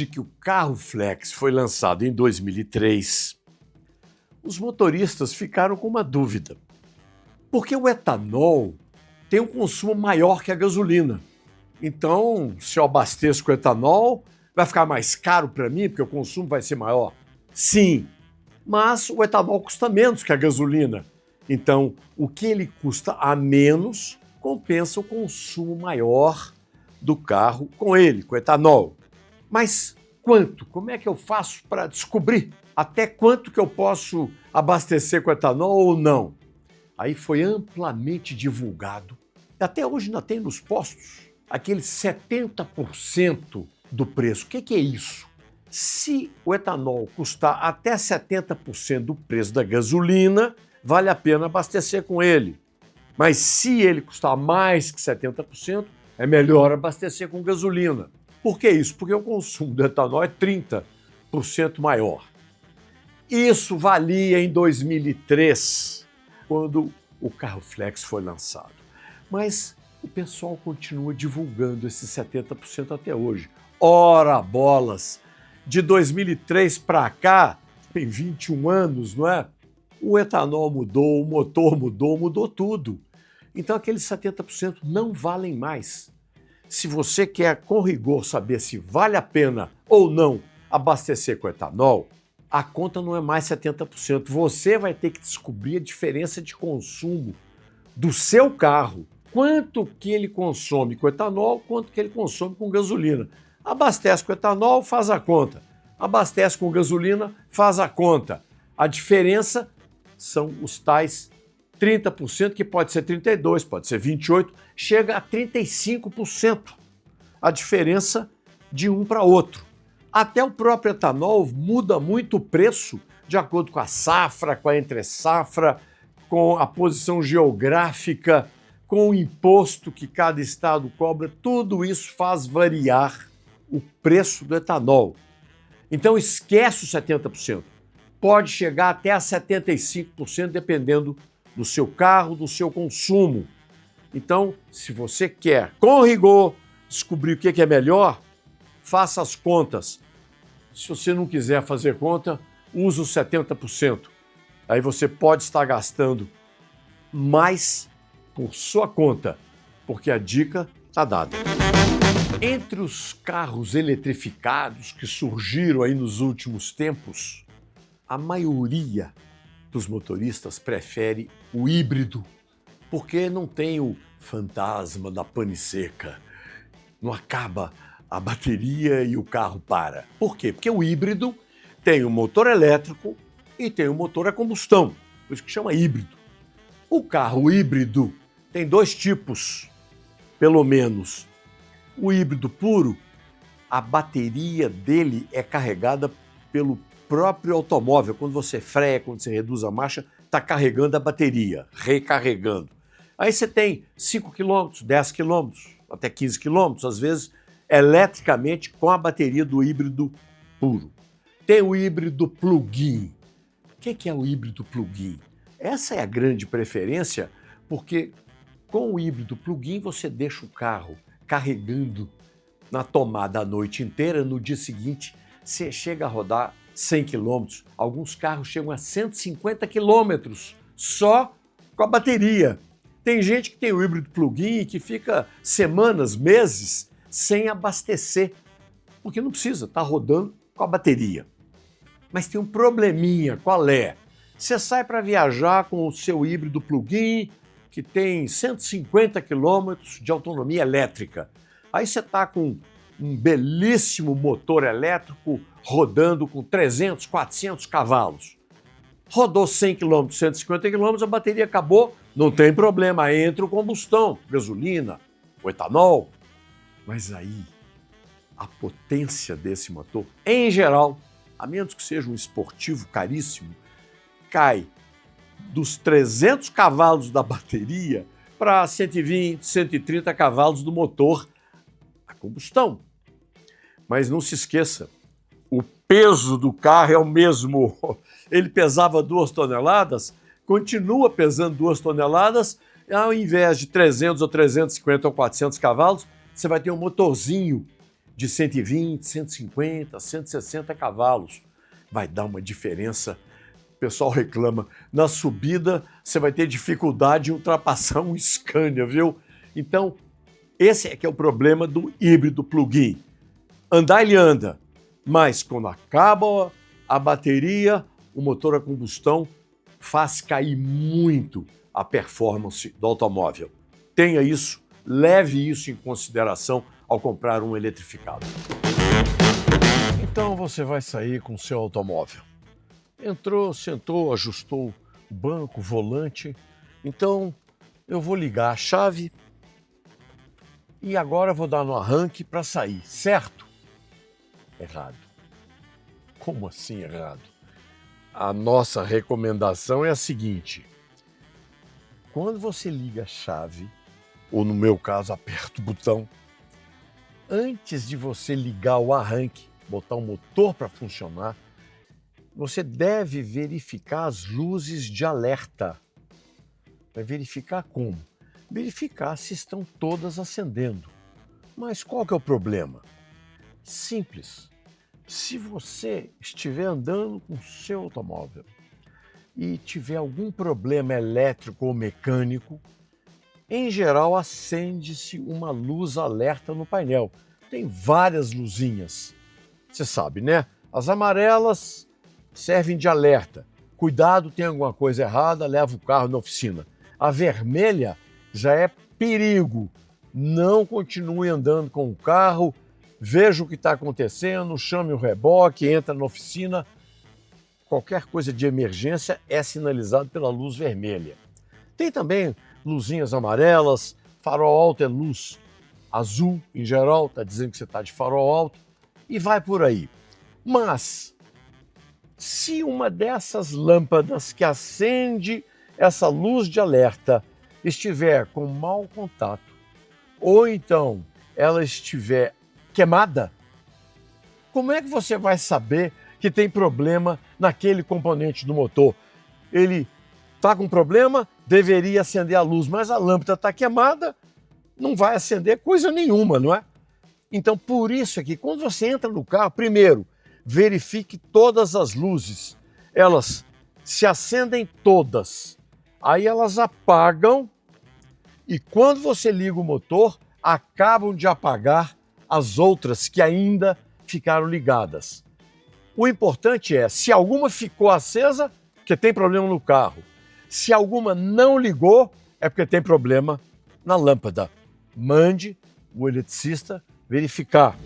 Desde que o carro flex foi lançado em 2003, os motoristas ficaram com uma dúvida. Porque o etanol tem um consumo maior que a gasolina. Então, se eu abasteço com etanol, vai ficar mais caro para mim porque o consumo vai ser maior? Sim, mas o etanol custa menos que a gasolina. Então, o que ele custa a menos compensa o consumo maior do carro com ele, com etanol. Mas quanto? Como é que eu faço para descobrir até quanto que eu posso abastecer com etanol ou não? Aí foi amplamente divulgado, até hoje ainda tem nos postos, aqueles 70% do preço. O que é isso? Se o etanol custar até 70% do preço da gasolina, vale a pena abastecer com ele. Mas se ele custar mais que 70%, é melhor abastecer com gasolina. Por que isso? Porque o consumo do etanol é 30% maior. Isso valia em 2003, quando o carro flex foi lançado. Mas o pessoal continua divulgando esses 70% até hoje. Ora bolas! De 2003 para cá, tem 21 anos, não é? O etanol mudou, o motor mudou, mudou tudo. Então aqueles 70% não valem mais. Se você quer com rigor saber se vale a pena ou não abastecer com etanol, a conta não é mais 70%. Você vai ter que descobrir a diferença de consumo do seu carro. Quanto que ele consome com etanol, quanto que ele consome com gasolina. Abastece com etanol, faz a conta. Abastece com gasolina, faz a conta. A diferença são os tais 30%, que pode ser 32%, pode ser 28%, chega a 35%. A diferença de um para outro. Até o próprio etanol muda muito o preço de acordo com a safra, com a entre-safra, com a posição geográfica, com o imposto que cada estado cobra. Tudo isso faz variar o preço do etanol. Então esquece os 70%. Pode chegar até a 75% dependendo do seu carro, do seu consumo. Então, se você quer, com rigor, descobrir o que é melhor, faça as contas. Se você não quiser fazer conta, use os 70%. Aí você pode estar gastando mais por sua conta, porque a dica está dada. Entre os carros eletrificados que surgiram aí nos últimos tempos, a maioria dos motoristas prefere o híbrido, porque não tem o fantasma da pane seca, não acaba a bateria e o carro para. Por quê? Porque o híbrido tem um motor elétrico e tem um motor a combustão, por isso que chama híbrido. O carro híbrido tem dois tipos, pelo menos. O híbrido puro, a bateria dele é carregada pelo próprio automóvel. Quando você freia, quando você reduz a marcha, está carregando a bateria, recarregando. Aí você tem 5 km, 10 km, até 15 km, às vezes, eletricamente com a bateria do híbrido puro. Tem o híbrido plug-in. O que é o híbrido plug-in? Essa é a grande preferência, porque com o híbrido plug-in você deixa o carro carregando na tomada a noite inteira, no dia seguinte você chega a rodar 100 km. Alguns carros chegam a 150 km só com a bateria. Tem gente que tem o híbrido plug-in e que fica semanas, meses sem abastecer, porque não precisa, está rodando com a bateria. Mas tem um probleminha, qual é? Você sai para viajar com o seu híbrido plug-in, que tem 150 km de autonomia elétrica. Aí você está com um belíssimo motor elétrico rodando com 300, 400 cavalos. Rodou 100 km, 150 km, a bateria acabou, não tem problema, entra o combustão, gasolina, o etanol. Mas aí, a potência desse motor, em geral, a menos que seja um esportivo caríssimo, cai dos 300 cavalos da bateria para 120, 130 cavalos do motor a combustão. Mas não se esqueça, o peso do carro é o mesmo. Ele pesava 2 toneladas, continua pesando 2 toneladas, ao invés de 300 ou 350 ou 400 cavalos, você vai ter um motorzinho de 120, 150, 160 cavalos. Vai dar uma diferença. O pessoal reclama. Na subida, você vai ter dificuldade em ultrapassar um Scania, viu? Então, esse é que é o problema do híbrido plug-in. Andar ele anda, mas quando acaba a bateria, o motor a combustão faz cair muito a performance do automóvel. Tenha isso, leve isso em consideração ao comprar um eletrificado. Então você vai sair com o seu automóvel. Entrou, sentou, ajustou o banco, o volante. Então eu vou ligar a chave e agora vou dar no arranque para sair, certo? Errado. Como assim errado? A nossa recomendação é a seguinte: quando você liga a chave, ou no meu caso, aperta o botão, antes de você ligar o arranque, botar o motor para funcionar, você deve verificar as luzes de alerta. Vai verificar como? Verificar se estão todas acendendo. Mas qual que é o problema? Simples. Se você estiver andando com o seu automóvel e tiver algum problema elétrico ou mecânico, em geral acende-se uma luz alerta no painel. Tem várias luzinhas. Você sabe, né? As amarelas servem de alerta. Cuidado, tem alguma coisa errada, leva o carro na oficina. A vermelha já é perigo. Não continue andando com o carro, veja o que está acontecendo, chame o reboque, entra na oficina. Qualquer coisa de emergência é sinalizado pela luz vermelha. Tem também luzinhas amarelas, farol alto é luz azul, em geral, está dizendo que você está de farol alto, e vai por aí. Mas, se uma dessas lâmpadas que acende essa luz de alerta estiver com mau contato, ou então ela estiver queimada, como é que você vai saber que tem problema naquele componente do motor? Ele está com problema, deveria acender a luz, mas a lâmpada está queimada, não vai acender coisa nenhuma, não é? Então, por isso é que quando você entra no carro, primeiro, verifique todas as luzes. Elas se acendem todas, aí elas apagam e quando você liga o motor, acabam de apagar as outras que ainda ficaram ligadas. O importante é, se alguma ficou acesa, porque tem problema no carro. Se alguma não ligou, é porque tem problema na lâmpada. Mande o eletricista verificar.